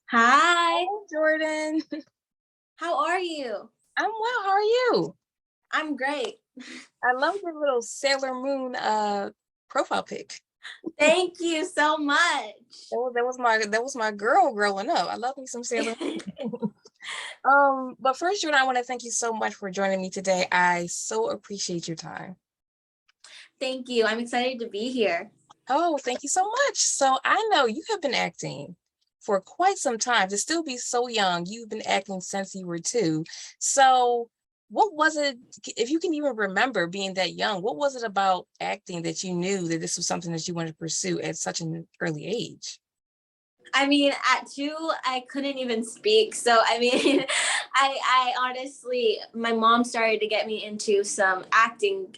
Hi, Jordyn. how are you? I'm well. How are you? I'm great. I love your little Sailor Moon profile pic. Thank you so much. That was my girl growing up. I love me some Sailor Moon. But first, Jordyn, I want to thank you so much for joining me today. I so appreciate your time. Thank you. I'm excited to be here. Oh, thank you so much. So I know you have been acting for quite some time. To still be so young, you've been acting since you were 2. So what was it, if you can even remember being that young, what was it about acting that you knew that this was something that you wanted to pursue at such an early age? I mean, at 2, I couldn't even speak. So, I mean, I honestly, my mom started to get me into some acting,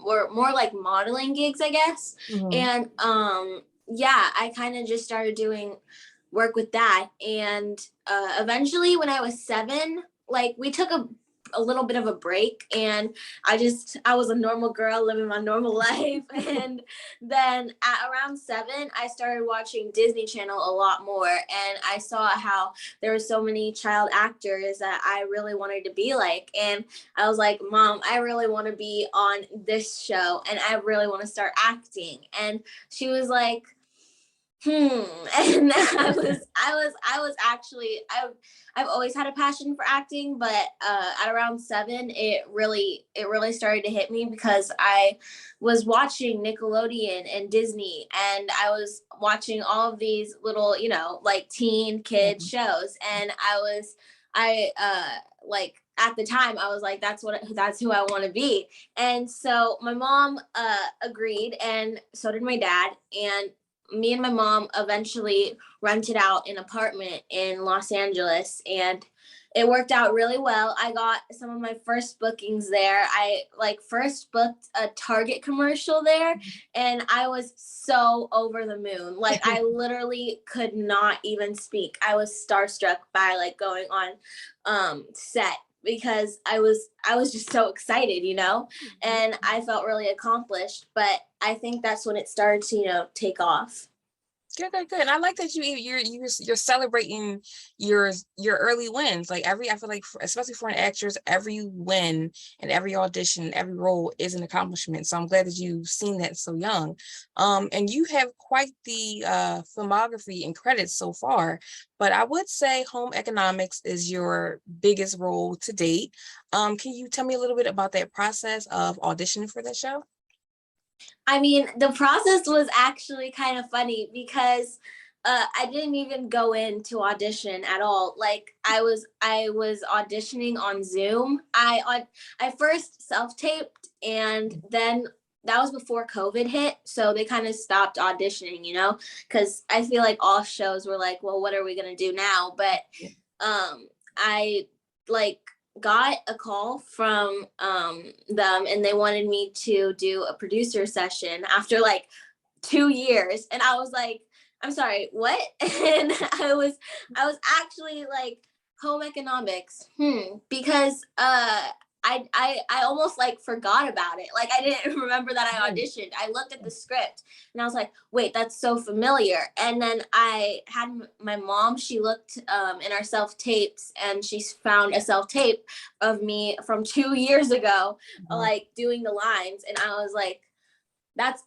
or more like modeling gigs, I guess. Mhm. And yeah, I kind of just started doing work with that. And eventually, when I was 7, like we took a little bit of a break, and I was a normal girl living my normal life. And then at around 7, I started watching Disney Channel a lot more, and I saw how there were so many child actors that I really wanted to be like. And I was like, Mom, I really want to be on this show, and I really want to start acting. And she was like, and I was actually, I've always had a passion for acting, but at around 7, it really started to hit me because I was watching Nickelodeon and Disney, and I was watching all of these little, like teen kid Mhm. shows, and I like at the time I was like, that's who I want to be. And so my mom agreed, and so did my dad. And me and my mom eventually rented out an apartment in Los Angeles, and it worked out really well. I got some of my first bookings there. I like first booked a Target commercial there, and I was so over the moon. Like I literally could not even speak. I was starstruck by like going on set because I was just so excited. And I felt really accomplished. But I think that's when it started to, take off. Good, good, good. And I like that you're celebrating your early wins. Like I feel like especially for an actress, every win and every audition, every role is an accomplishment. So I'm glad that you've seen that so young. And you have quite the filmography and credits so far. But I would say Home Economics is your biggest role to date. Can you tell me a little bit about that process of auditioning for that show? I mean, the process was actually kind of funny because I didn't even go in to audition at all. Like I was auditioning on Zoom. I first self-taped, and then that was before COVID hit, so they kind of stopped auditioning, because I feel like all shows were like, well, what are we gonna do now? But I like got a call from them, and they wanted me to do a producer session after like 2 years, and I was like, I'm sorry, what? And I was actually like, home economics, because I almost like forgot about it. Like I didn't remember that I Right. auditioned. I looked at the script, and I was like, wait, that's so familiar. And then I had my mom, she looked in our self tapes, and she found a self tape of me from 2 years ago, Mhm. like doing the lines. And I was like, that's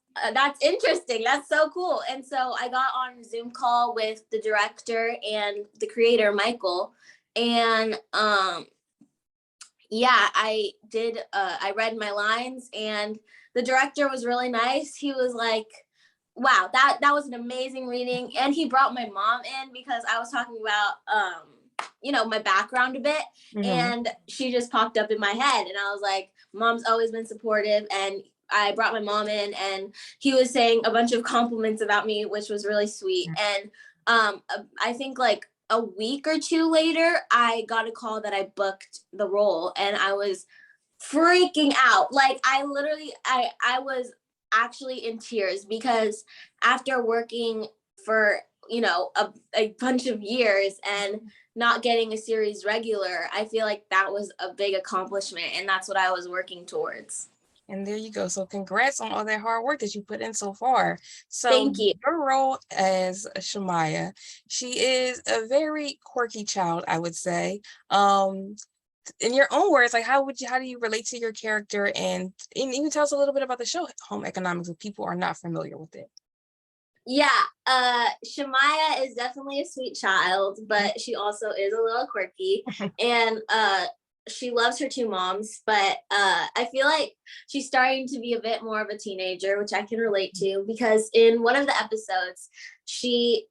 interesting. That's so cool. And so I got on a Zoom call with the director and the creator, Michael. And yeah, I read my lines, and the director was really nice. He was like, wow, that was an amazing reading. And he brought my mom in because I was talking about my background a bit, Mhm. and she just popped up in my head, and I was like, Mom's always been supportive. And I brought my mom in, and he was saying a bunch of compliments about me, which was really sweet. And I think like a week or two later, I got a call that I booked the role, and I was freaking out. Like I was actually in tears because after working for, a bunch of years and not getting a series regular, I feel like that was a big accomplishment, and that's what I was working towards. And there you go. So congrats on all that hard work that you put in so far. So Thank you. your role as Shamiah, she is a very quirky child, I would say. In your own words, like how do you relate to your character, and even tell us a little bit about the show Home Economics if people are not familiar with it. Yeah, Shamiah is definitely a sweet child, but she also is a little quirky, and she loves her two moms, but I feel like she's starting to be a bit more of a teenager, which I can relate to, because in one of the episodes, she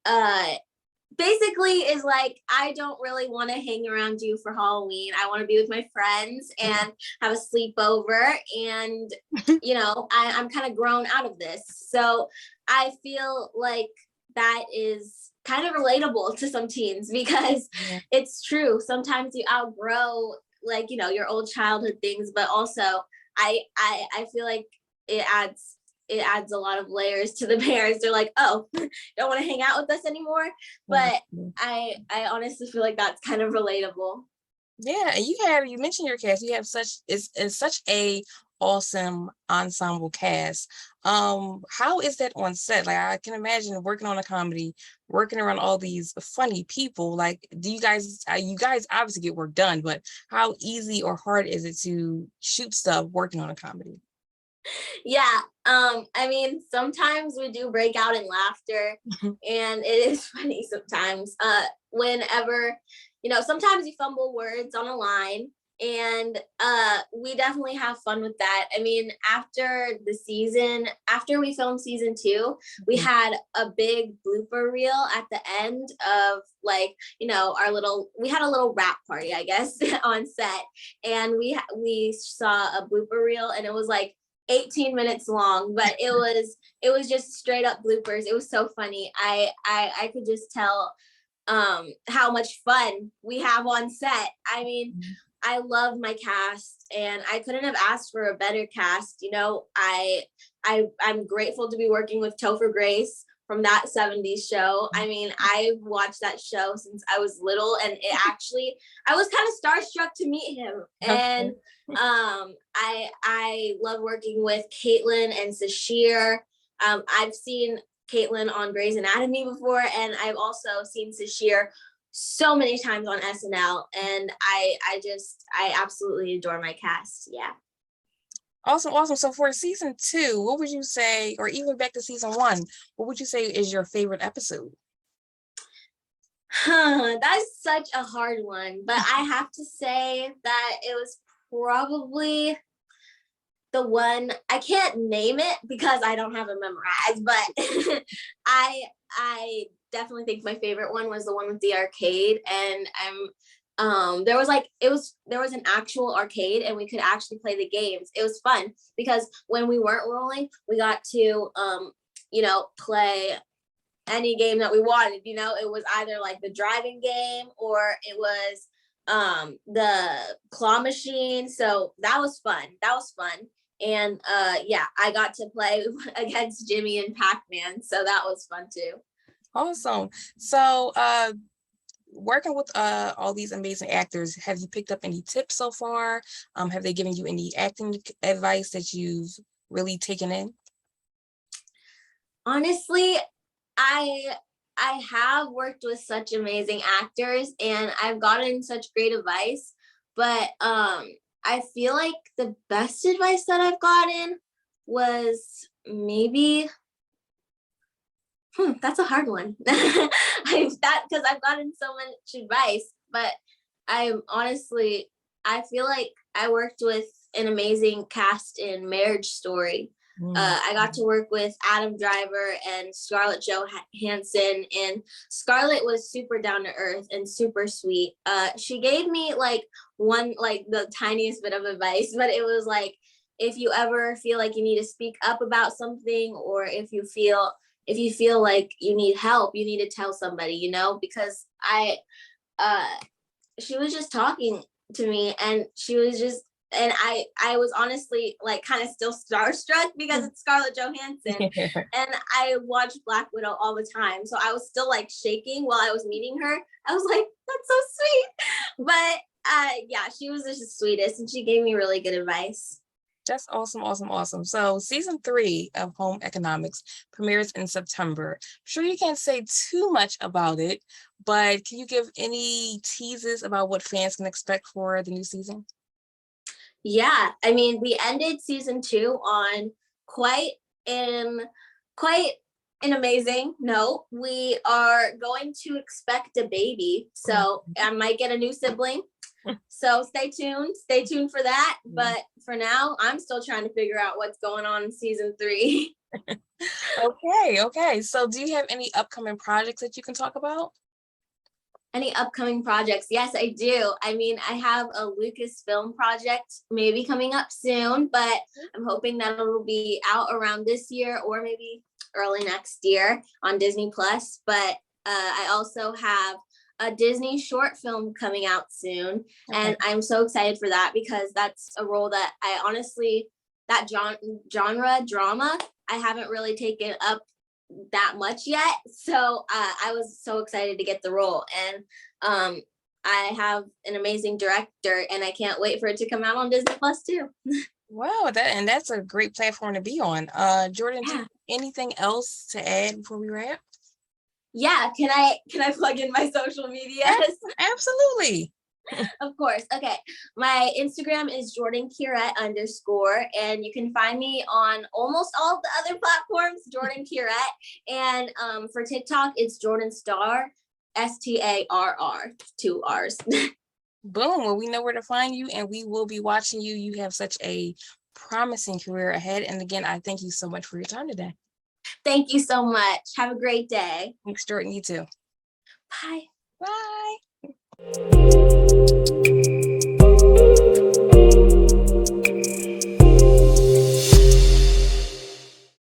basically is like, I don't really want to hang around you for Halloween. I want to be with my friends and have a sleepover. And, you know, I'm kind of grown out of this. So I feel like that is kind of relatable to some teens, because it's true. Sometimes you outgrow, like, you know, your old childhood things, but also I feel like it adds a lot of layers to the parents. They're like, oh, don't want to hang out with us anymore. But I honestly feel like that's kind of relatable. Yeah, and you mentioned your cast. You have such a awesome ensemble cast. How is that on set? Like, I can imagine working on a comedy, working around all these funny people. Like, do you guys obviously get work done, but how easy or hard is it to shoot stuff working on a comedy? Yeah, I mean, sometimes we do break out in laughter, and it is funny sometimes. Whenever, you know, sometimes you fumble words on a line, and we definitely have fun with that. I mean, after we filmed season 2, we had a big blooper reel at the end of, like, you know, we had a little rap party, I guess, on set, and we saw a blooper reel, and it was like 18 minutes long, but it was just straight up bloopers. It was so funny. I could just tell how much fun we have on set. I mean, I love my cast, and I couldn't have asked for a better cast. You know, I'm grateful to be working with Topher Grace from that 70s show. I mean, I've watched that show since I was little, and I was kind of starstruck to meet him. And I love working with Caitlin and Sashir. I've seen Caitlin on Grey's Anatomy before, and I've also seen Sashir so many times on SNL, and I absolutely adore my cast. Yeah. Awesome. So for season 2, what would you say, or even back to season 1, what would you say is your favorite episode? That's such a hard one, but I have to say that it was probably the one. I can't name it because I don't have it memorized, but I definitely think my favorite one was the one with the arcade, and there was an actual arcade, and we could actually play the games. It was fun because when we weren't rolling, we got to you know, play any game that we wanted. You know, it was either like the driving game, or it was the claw machine. So that was fun. And yeah, I got to play against Jimmy and Pac-Man, so that was fun too. Awesome. So working with all these amazing actors, have you picked up any tips so far? Have they given you any acting advice that you've really taken in? Honestly, I have worked with such amazing actors, and I've gotten such great advice, but I feel like the best advice that I've gotten was maybe that's a hard one. Because I've gotten so much advice, but I feel like I worked with an amazing cast in Marriage Story. I got to work with Adam Driver and Scarlett Johansson, and Scarlett was super down to earth and super sweet. She gave me like the tiniest bit of advice, but it was like, if you ever feel like you need to speak up about something, or if you feel like you need help, you need to tell somebody, you know, because she was just talking to me, and I was honestly like kind of still starstruck because it's Scarlett Johansson. And I watched Black Widow all the time, so I was still like shaking while I was meeting her. I was like, that's so sweet. But yeah, she was just the sweetest, and she gave me really good advice. That's awesome, awesome, awesome. So season 3 of Home Economics premieres in September. I'm sure you can't say too much about it, but can you give any teases about what fans can expect for the new season? Yeah, I mean, we ended season 2 on quite an quite an amazing note. We are going to expect a baby, so I might get a new sibling. So stay tuned. Stay tuned for that. But for now, I'm still trying to figure out what's going on in season 3. Okay. So do you have any upcoming projects that you can talk about? Any upcoming projects? Yes, I do. I mean, I have a Lucasfilm project maybe coming up soon, but I'm hoping that it'll be out around this year or maybe early next year on Disney Plus. But I also have a Disney short film coming out soon, and I'm so excited for that because that's a role that I honestly, that genre drama, I haven't really taken up that much yet. So I was so excited to get the role, and I have an amazing director, and I can't wait for it to come out on Disney Plus too. Wow, that's a great platform to be on. Jordyn, do you Yeah. have anything else to add before we wrap? Yeah, can I plug in my social medias? Absolutely. Of course. Okay. My Instagram is Jordyn Curet _, and you can find me on almost all of the other platforms, Jordyn Curet. And for TikTok, it's Jordyn Star, STARR, 2 R's. Boom. Well, we know where to find you, and we will be watching you. You have such a promising career ahead. And again, I thank you so much for your time today. Thank you so much. Have a great day. Thanks, Jordyn. You too. Bye. Bye.